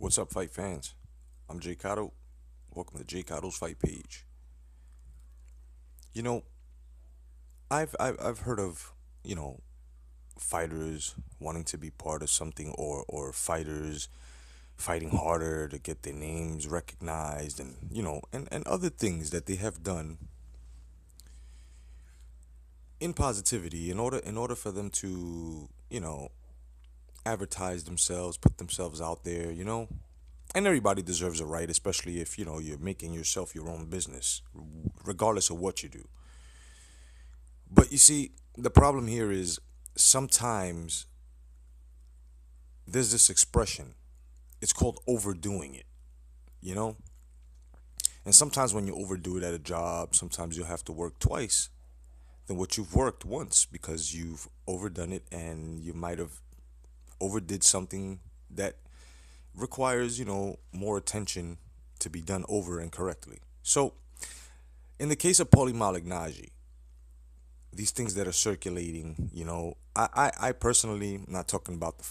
What's up, fight fans? I'm J.Cotto. Welcome to J.Cotto's Fight Page. You know, I've heard of fighters wanting to be part of something, or fighters fighting harder to get their names recognized, and and other things that they have done in positivity in order for them to advertise themselves, put themselves out there. And everybody deserves a right, especially if you're making yourself your own business, regardless of what you do. But you see, the problem here is sometimes there's this expression. It's called overdoing it, you know? And sometimes when you overdo it at a job, sometimes you'll have to work twice than what you've worked once because you've overdone it and you might have overdid something that requires, more attention to be done over and correctly. So, in the case of Paulie Malignaggi, these things that are circulating, I personally am not talking about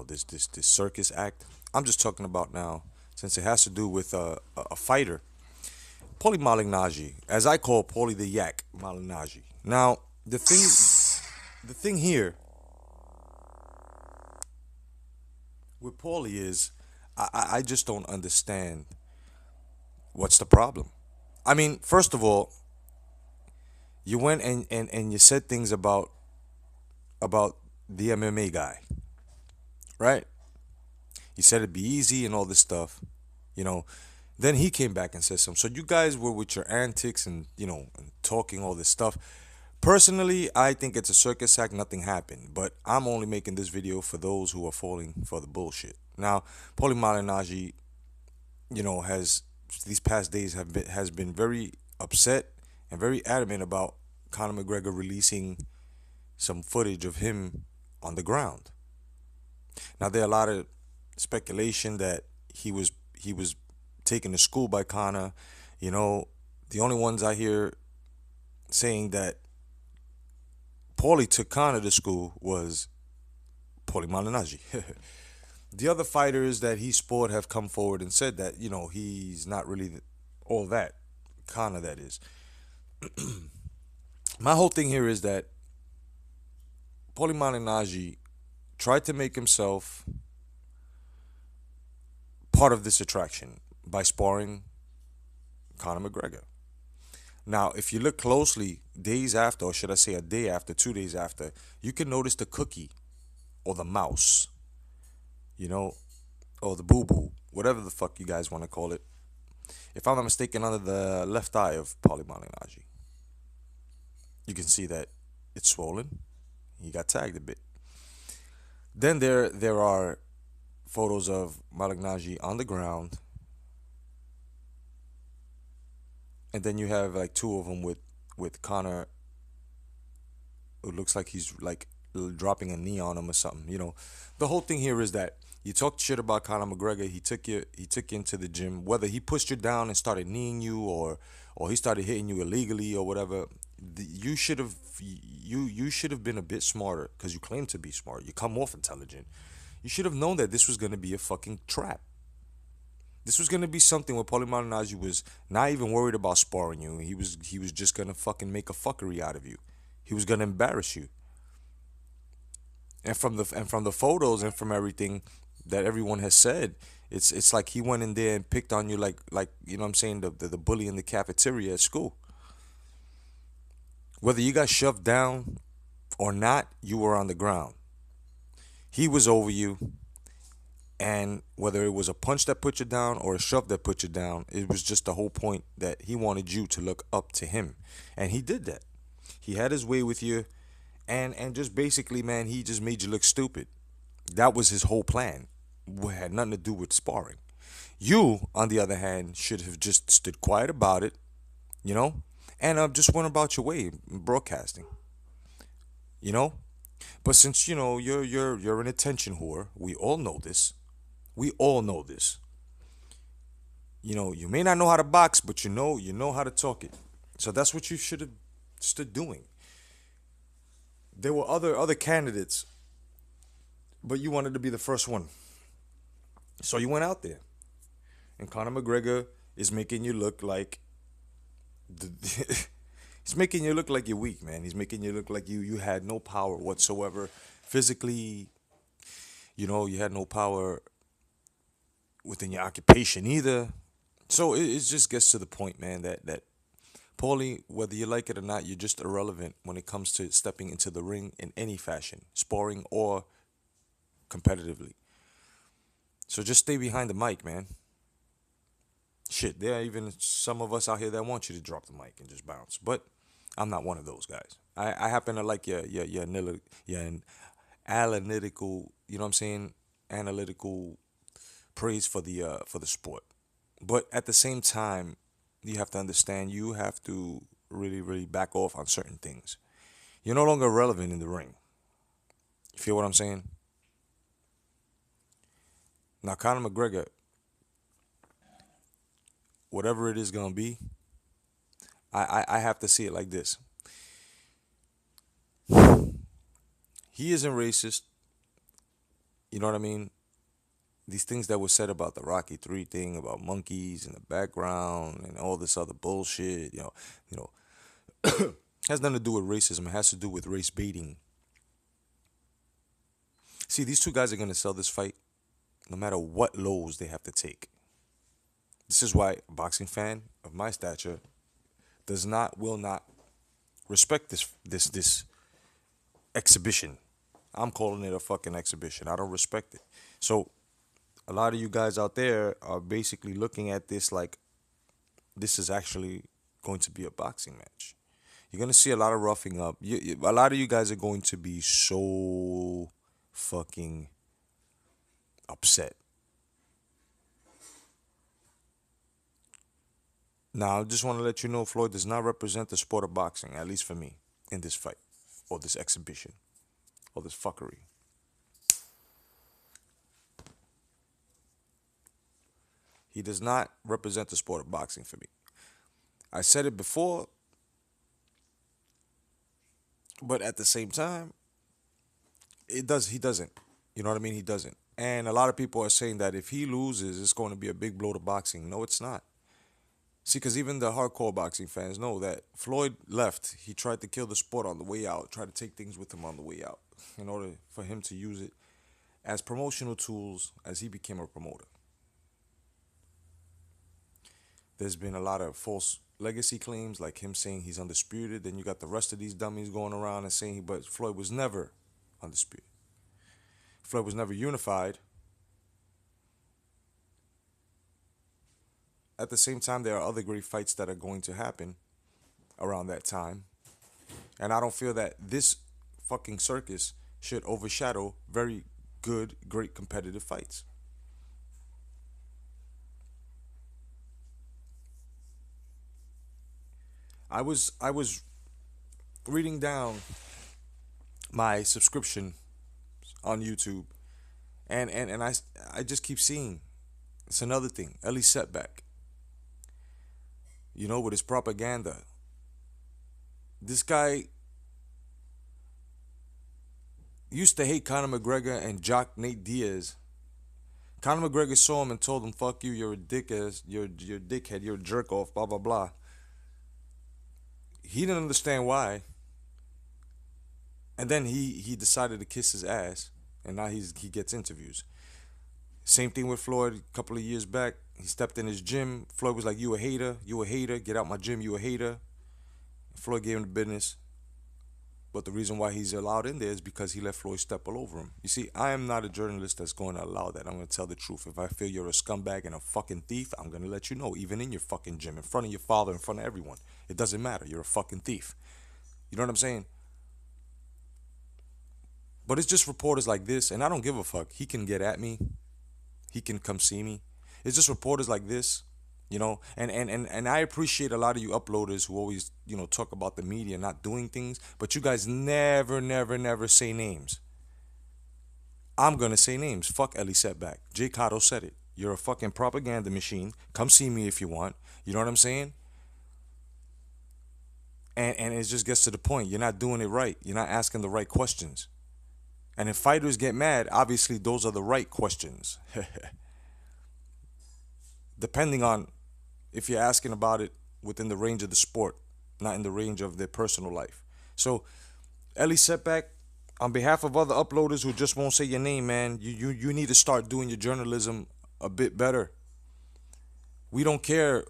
this circus act. I'm just talking about now, since it has to do with a fighter, Paulie Malignaggi, as I call Paulie the Yak Malignaggi. Now, the thing here with Paulie is, I just don't understand what's the problem. I mean, first of all, you went and you said things about the MMA guy, right? You said it'd be easy and all this stuff, you know. Then he came back and said something. So you guys were with your antics and and talking all this stuff. Personally, I think it's a circus act. Nothing happened, but I'm only making this video for those who are falling for the bullshit. Now, Paulie Malignaggi, has these past days has been very upset and very adamant about Conor McGregor releasing some footage of him on the ground. Now there are a lot of speculation that he was taken to school by Conor. You know, the only ones I hear saying that Paulie took Conor to school was Paulie Malignaggi. The other fighters that he sport have come forward and said that he's not really all that. Conor, that is. My whole thing here is that Paulie Malignaggi tried to make himself part of this attraction by sparring Conor McGregor. Now, if you look closely, days after, or should I say a day after, 2 days after, you can notice the cookie or the mouse, you know, or the boo boo, whatever the fuck you guys want to call it. If I'm not mistaken, under the left eye of Paulie Malignaggi, you can see that it's swollen. He got tagged a bit. Then there are photos of Malignaggi on the ground, and then you have like two of them with Connor. It looks like he's like dropping a knee on him or something. The whole thing here is that you talked shit about Conor McGregor. He took you into the gym. Whether he pushed you down and started kneeing you, or he started hitting you illegally or whatever, you should have been a bit smarter because you claim to be smart. You come off intelligent. You should have known that this was gonna be a fucking trap. This was gonna be something where Paulie Malignaggi was not even worried about sparring you. He was just gonna fucking make a fuckery out of you. He was gonna embarrass you. And from the photos and from everything that everyone has said, it's like he went in there and picked on you like what I'm saying, the bully in the cafeteria at school. Whether you got shoved down or not, you were on the ground. He was over you, and whether it was a punch that put you down or a shove that put you down, it was just the whole point that he wanted you to look up to him. And he did that. He had his way with you, and just basically, man, he just made you look stupid. That was his whole plan. It had nothing to do with sparring. You, on the other hand, should have just stood quiet about it, you know, and just went about your way broadcasting, you know. But since you're an attention whore, we all know this. We all know this. You may not know how to box, but you know how to talk it. So that's what you should have stood doing. There were other candidates, but you wanted to be the first one. So you went out there, and Conor McGregor is making you look like the, he's making you look like you're weak, man. He's making you look like you had no power whatsoever, physically. You had no power within your occupation either. So it just gets to the point, man, that Paulie, whether you like it or not, you're just irrelevant when it comes to stepping into the ring in any fashion, sparring or competitively. So just stay behind the mic, man. Shit, there are even some of us out here that want you to drop the mic and just bounce. But I'm not one of those guys. I happen to like your analytical, you know what I'm saying? Analytical praise for the sport. But at the same time, you have to understand you have to really, really back off on certain things. You're no longer relevant in the ring. You feel what I'm saying? Now, Conor McGregor, whatever it is going to be, I have to see it like this. He isn't racist. You know what I mean? These things that were said about the Rocky 3 thing, about monkeys in the background and all this other bullshit, you know, has nothing to do with racism. It has to do with race baiting. See, these two guys are going to sell this fight no matter what lows they have to take. This is why a boxing fan of my stature will not respect this exhibition. I'm calling it a fucking exhibition. I don't respect it. So a lot of you guys out there are basically looking at this like this is actually going to be a boxing match. You're gonna see a lot of roughing up. A lot of you guys are going to be so fucking upset. Now, I just want to let you know Floyd does not represent the sport of boxing, at least for me, in this fight, or this exhibition, or this fuckery. He does not represent the sport of boxing for me. I said it before, but at the same time, he doesn't. You know what I mean? He doesn't. And a lot of people are saying that if he loses, it's going to be a big blow to boxing. No, it's not. See, because even the hardcore boxing fans know that Floyd left. He tried to kill the sport on the way out, tried to take things with him on the way out in order for him to use it as promotional tools as he became a promoter. There's been a lot of false legacy claims, like him saying he's undisputed. Then you got the rest of these dummies going around and saying, but Floyd was never undisputed. Floyd was never unified. At the same time, there are other great fights that are going to happen around that time. And I don't feel that this fucking circus should overshadow very good, great competitive fights. I was reading down my subscription on YouTube, and I just keep seeing it's another thing, Ellie Setback. With his propaganda. This guy used to hate Conor McGregor and jock Nate Diaz. Conor McGregor saw him and told him, "Fuck you, you're a dickass, you're a dickhead, you're a jerk off, blah blah blah." He didn't understand why, and then he decided to kiss his ass, and now he gets interviews. Same thing with Floyd. A couple of years back, he stepped in his gym. Floyd was like, "You a hater, you a hater. Get out my gym, you a hater." Floyd gave him the business. But the reason why he's allowed in there is because he let Floyd step all over him. You see, I am not a journalist that's going to allow that. I'm going to tell the truth. If I feel you're a scumbag and a fucking thief, I'm going to let you know, even in your fucking gym, in front of your father, in front of everyone. It doesn't matter. You're a fucking thief. You know what I'm saying? But it's just reporters like this, and I don't give a fuck. He can get at me. He can come see me. It's just reporters like this, and I appreciate a lot of you uploaders who always, talk about the media not doing things, but you guys never, never, never say names. I'm gonna say names. Fuck Ellie Setback. J.Cotto said it. You're a fucking propaganda machine. Come see me if you want. You know what I'm saying? And it just gets to the point. You're not doing it right. You're not asking the right questions. And if fighters get mad, obviously those are the right questions. depending on if you're asking about it within the range of the sport, not in the range of their personal life. So, Ellie Setback, on behalf of other uploaders who just won't say your name, man, you need to start doing your journalism a bit better. We don't care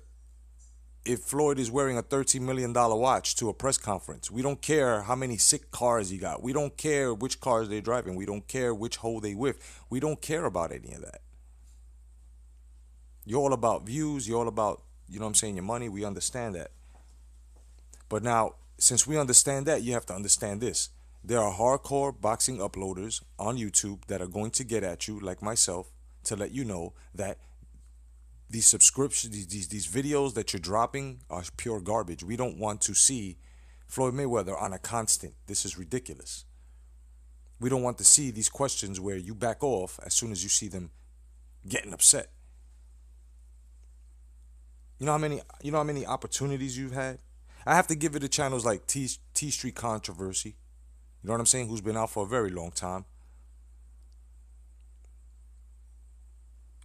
if Floyd is wearing a $13 million watch to a press conference. We don't care how many sick cars he got. We don't care which cars they're driving. We don't care which hoe they with. We don't care about any of that. You're all about views. You're all about, you know what I'm saying, your money. We understand that. But now, since we understand that, you have to understand this. There are hardcore boxing uploaders on YouTube that are going to get at you, like myself, to let you know that these subscriptions, these videos that you're dropping are pure garbage. We don't want to see Floyd Mayweather on a constant. This is ridiculous. We don't want to see these questions where you back off as soon as you see them getting upset. You know how many opportunities you've had? I have to give it to channels like T Street Controversy. You know what I'm saying? Who's been out for a very long time.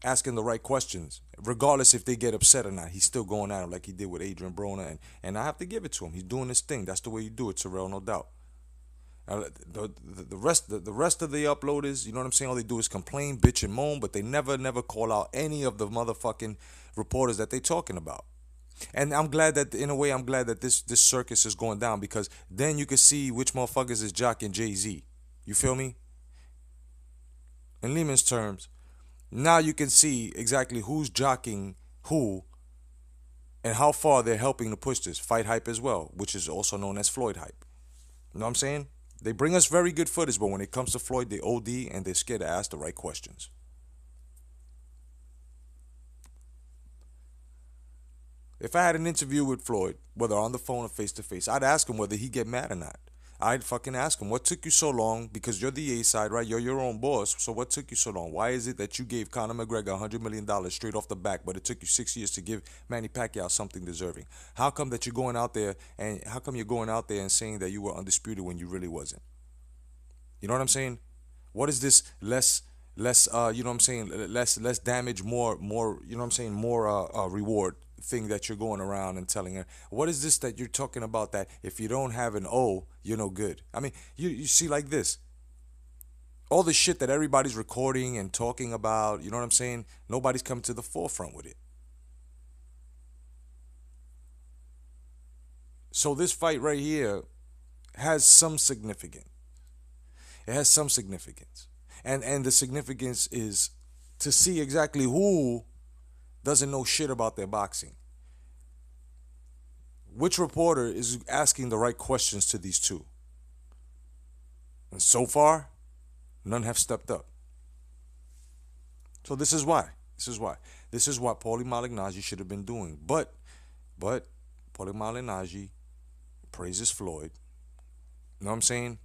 Asking the right questions, regardless if they get upset or not. He's still going at him like he did with Adrian Broner, and I have to give it to him. He's doing his thing. That's the way you do it, Terrell, no doubt. The rest of the uploaders, you know what I'm saying? All they do is complain, bitch, and moan, but they never call out any of the motherfucking reporters that they talking about. And I'm glad that, in a way, I'm glad that this circus is going down, because then you can see which motherfuckers is jocking Jay-Z. You feel me? In layman's terms, now you can see exactly who's jocking who and how far they're helping to push this fight hype as well, which is also known as Floyd hype. You know what I'm saying? They bring us very good footage, but when it comes to Floyd, they OD and they're scared to ask the right questions. If I had an interview with Floyd, whether on the phone or face to face, I'd ask him whether he'd get mad or not. I'd fucking ask him, what took you so long? Because you're the A side, right? You're your own boss. So what took you so long? Why is it that you gave Conor McGregor $100 million straight off the back, but it took you 6 years to give Manny Pacquiao something deserving? How come that you're going out there and saying that you were undisputed when you really wasn't? You know what I'm saying? What is this less you know what I'm saying, less damage, more you know what I'm saying, more reward thing that you're going around and telling her? What is this that you're talking about, that if you don't have an O, you're no good? I mean, you see, like this, all the shit that everybody's recording and talking about, you know what I'm saying? Nobody's coming to the forefront with it. So this fight right here has some significance. It has some significance. And the significance is to see exactly who doesn't know shit about their boxing. Which reporter is asking the right questions to these two? And so far, none have stepped up. So this is why. This is why. This is what Paulie Malignaggi should have been doing. But Paulie Malignaggi praises Floyd. You know what I'm saying?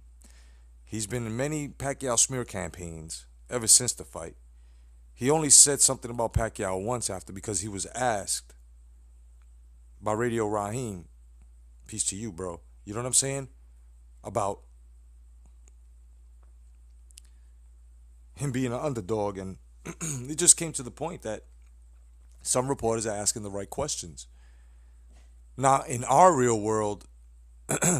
He's been in many Pacquiao smear campaigns ever since the fight. He only said something about Pacquiao once after, because he was asked by Radio Raheem, peace to you, bro. You know what I'm saying? About him being an underdog, and it just came to the point that some reporters are asking the right questions. Now, in our real world,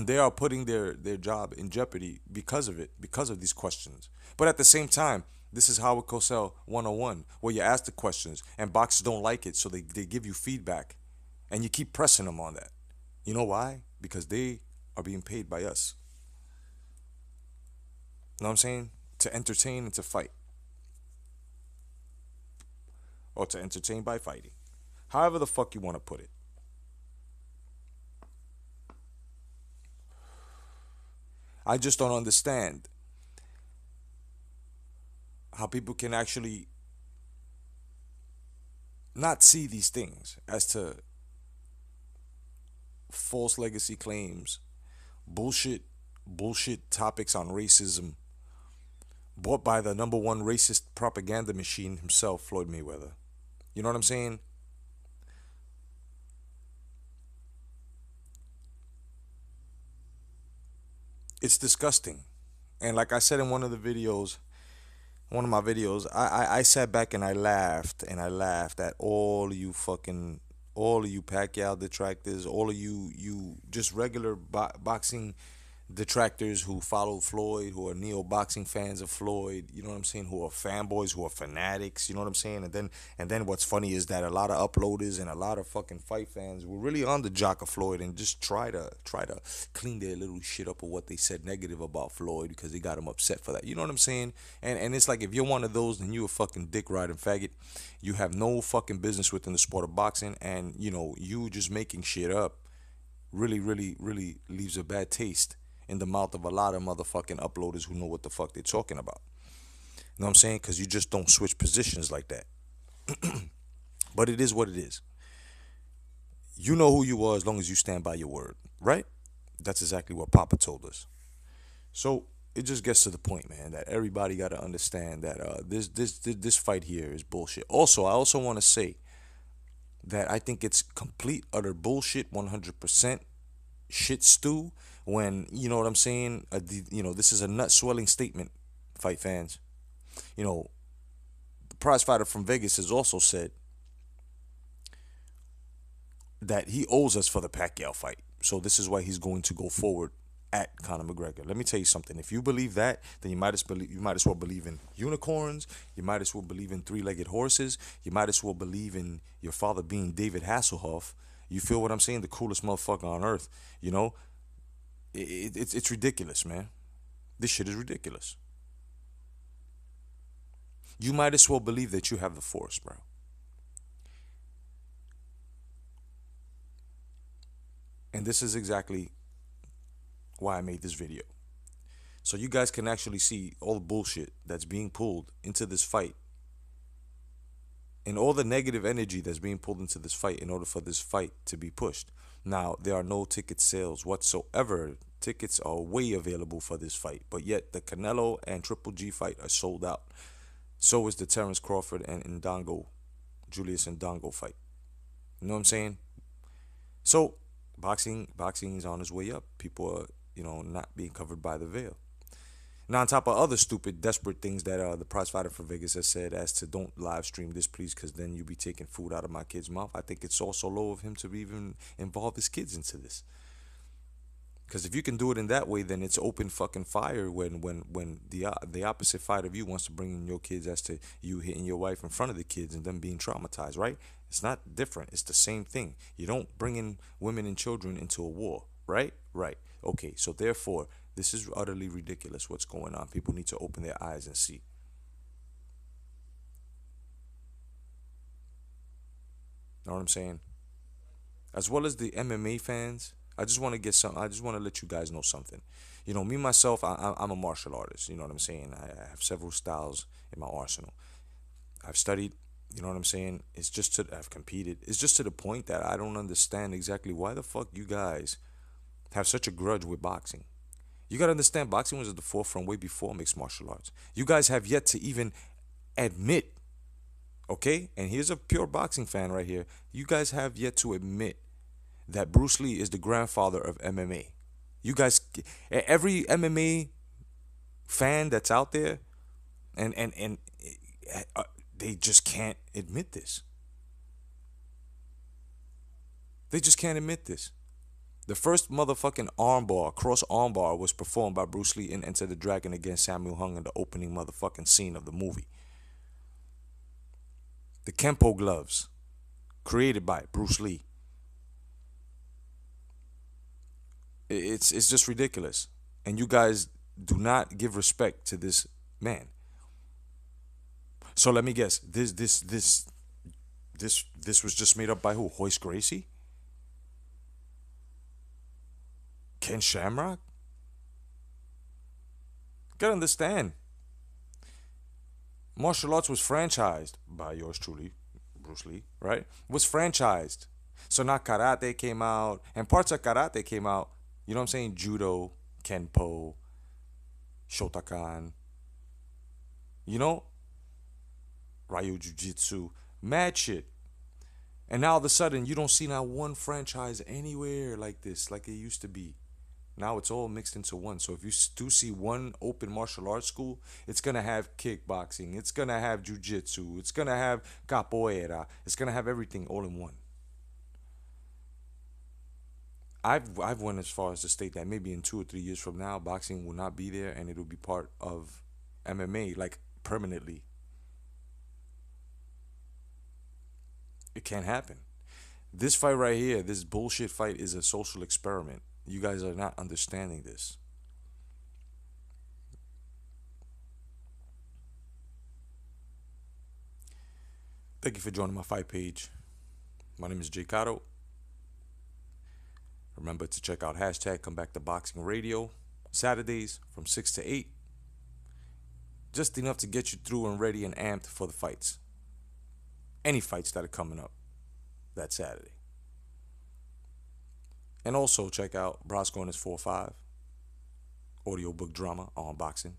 they are putting their job in jeopardy because of it, because of these questions. But at the same time, this is Howard Cosell 101, where you ask the questions and boxers don't like it, so they give you feedback and you keep pressing them on that. You know why? Because they are being paid by us. You know what I'm saying? To entertain and to fight. Or to entertain by fighting. However the fuck you want to put it. I just don't understand how people can actually not see these things as to false legacy claims, bullshit topics on racism, bought by the number one racist propaganda machine himself, Floyd Mayweather. You know what I'm saying? It's disgusting. And like I said in one of the videos, one of my videos, I sat back and I laughed at all of you Pacquiao detractors, all of you just regular boxing detractors who follow Floyd, who are neo boxing fans of Floyd, you know what I'm saying, who are fanboys, who are fanatics, you know what I'm saying? And then what's funny is that a lot of uploaders and a lot of fucking fight fans were really on the jock of Floyd and just try to clean their little shit up of what they said negative about Floyd because they got him upset for that. You know what I'm saying? And it's like if you're one of those, then you a fucking dick riding faggot. You have no fucking business within the sport of boxing, and you just making shit up really, really, really leaves a bad taste in the mouth of a lot of motherfucking uploaders who know what the fuck they're talking about. You know what I'm saying? Because you just don't switch positions like that. But it is what it is. You know who you are as long as you stand by your word, right? That's exactly what Papa told us. So it just gets to the point, man, that everybody got to understand that this fight here is bullshit. Also, I also want to say that I think it's complete utter bullshit, 100% shit stew. When you know what I'm saying, this is a nut swelling statement, fight fans. You know, the prize fighter from Vegas has also said that he owes us for the Pacquiao fight. So this is why he's going to go forward at Conor McGregor. Let me tell you something. If you believe that, then you might as well believe in unicorns. You might as well believe in three-legged horses. You might as well believe in your father being David Hasselhoff. You feel what I'm saying? The coolest motherfucker on earth. You know, it's ridiculous, man. This shit is ridiculous. You might as well believe that you have the force, bro. And this is exactly why I made this video. So you guys can actually see all the bullshit that's being pulled into this fight and all the negative energy that's being pulled into this fight in order for this fight to be pushed. Now, there are no ticket sales whatsoever. Tickets are way available for this fight, but yet the Canelo and Triple G fight are sold out. So is the Terence Crawford and Ndongo, Julius Ndongo fight. You know what I'm saying? So boxing is on its way up. People are, not being covered by the veil. Now, on top of other stupid, desperate things that the prize fighter for Vegas has said, as to don't live stream this, please, because then you be taking food out of my kid's mouth. I think it's also low of him to even involve his kids into this. Because if you can do it in that way, then it's open fucking fire when the opposite side of you wants to bring in your kids, as to you hitting your wife in front of the kids and them being traumatized, right? It's not different. It's the same thing. You don't bring in women and children into a war, right? Right. Okay, so therefore, this is utterly ridiculous what's going on. People need to open their eyes and see. Know what I'm saying? As well as the MMA fans, I just want to let you guys know something. Me myself, I'm a martial artist. You know what I'm saying? I have several styles in my arsenal. I've studied. You know what I'm saying? I've competed. It's just to the point that I don't understand exactly why the fuck you guys have such a grudge with boxing. You gotta understand, boxing was at the forefront way before mixed martial arts. You guys have yet to even admit, okay? And here's a pure boxing fan right here. You guys have yet to admit that Bruce Lee is the grandfather of MMA. You guys, every MMA fan that's out there, and they just can't admit this. They just can't admit this. The first motherfucking armbar, cross armbar, was performed by Bruce Lee in Enter the Dragon against Samuel Hung in the opening motherfucking scene of the movie. The Kempo gloves, created by Bruce Lee. It's just ridiculous, and you guys do not give respect to this man. So let me guess. This was just made up by who? Hoist Gracie? Ken Shamrock? You gotta understand. Martial arts was franchised by yours truly, Bruce Lee, right? Was franchised. So now karate came out, and parts of karate came out. You know what I'm saying? Judo, Kenpo, Shotokan, you know? Ryu Jiu Jitsu, mad shit. And now all of a sudden, you don't see not one franchise anywhere like this, like it used to be. Now it's all mixed into one. So if you do see one open martial arts school, it's gonna have kickboxing, it's gonna have jujitsu, it's gonna have capoeira, it's gonna have everything all in one. I've went as far as to state that maybe in 2 or 3 years from now, boxing will not be there and it'll be part of MMA like permanently. It can't happen. This fight right here, this bullshit fight, is a social experiment. You guys are not understanding this. Thank you for joining my fight page. My name is J.Cotto. Remember to check out hashtag Come Back to Boxing Radio Saturdays from 6 to 8. Just enough to get you through and ready and amped for the fights. Any fights that are coming up that Saturday. And also check out Brosco and his 4-5 audiobook drama on boxing.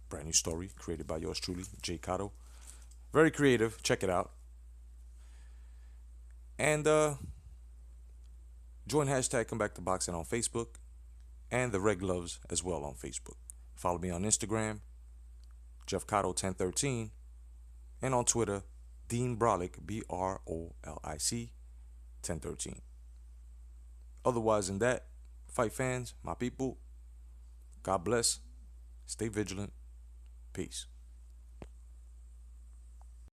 Brand new story created by yours truly, J. Cotto. Very creative. Check it out. And join hashtag Come Back to Boxing on Facebook and the Red Gloves as well on Facebook. Follow me on Instagram, Jeff Cotto 1013, and on Twitter, Dean Brolic, Brolic 1013. Otherwise than that, fight fans, my people, God bless, stay vigilant, peace.